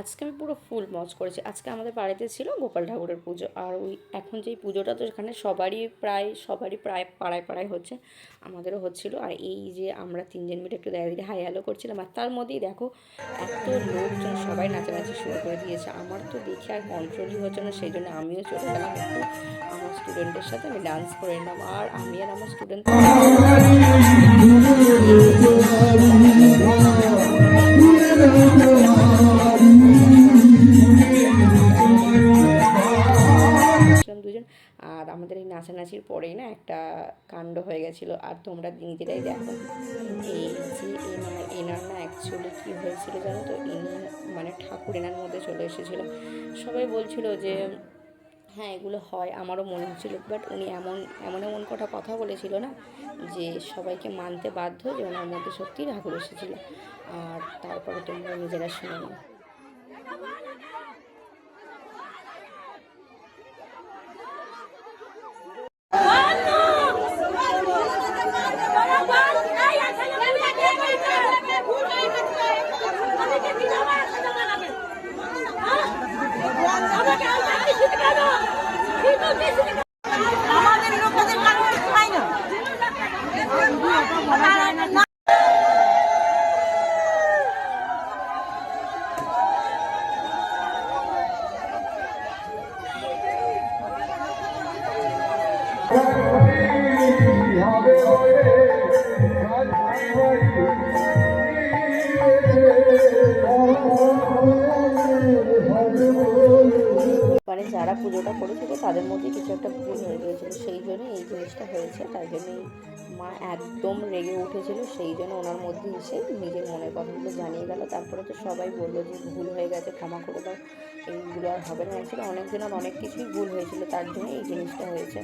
আজকে আমি পুরো ফুল মজ করেছি। আজকে আমাদের বাড়িতে ছিল গোপাল ঠাকুরের পুজো। আর ওই এখন যেই পুজোটা, তো এখানে সবারই প্রায় পাড়ায় পাড়ায় হচ্ছে, আমাদেরও হচ্ছিলো। আর এই যে আমরা তিনজন মিলে একটু দেখা দেখি হাই হ্যালো করছিলাম, আর তার মধ্যেই দেখো এত লোকজন সবাই নাচানাচি শুরু করে দিয়েছে। আমার তো দেখে আর কন্ট্রোলই হচ্ছে না, সেই জন্য আমিও চলে গেলাম একটু আমার স্টুডেন্টের সাথে, আমি ডান্স করে নিলাম। আর আমি আর আমার স্টুডেন্ট দুজন। আর আমাদের এই নাচানাচির পরেই না একটা কাণ্ড হয়ে গেছিলো, আর তোমরা নিজেরাই দেখো। এই যে এনার না অ্যাকচুয়ালি কী হয়েছিল জানো তো, ইনি মানে ঠাকুর এনার মধ্যে চলে এসেছিলো। সবাই বলছিল যে হ্যাঁ এগুলো হয়, আমারও মনে হচ্ছিলো, বাট উনি এমন এমন এমন কটা কথা বলেছিল না, যে সবাইকে মানতে বাধ্য যে ওনার মধ্যে সত্যিই ঠাকুর এসেছিলো। আর তারপরে তোমরা নিজেরা শুনে নাও। মানে যারা পুজোটা করেছিল তাদের মধ্যে কিছু একটা ভুল হয়ে গিয়েছিল, সেই জন্য এই জিনিসটা হয়েছে। তাই জন্যই মা একদম রেগে উঠেছিল, সেই জন্য ওনার মধ্যে এসে নিজের মনের কথাগুলো জানিয়ে গেল। তারপরে তো সবাই বললো যে ভুল হয়ে গেছে, ক্ষমা করে দাও, এইগুলো আর হবে না। অ্যাকচুয়ালি অনেকজনের অনেক কিছুই ভুল হয়েছিল, তার জন্য এই জিনিসটা হয়েছে।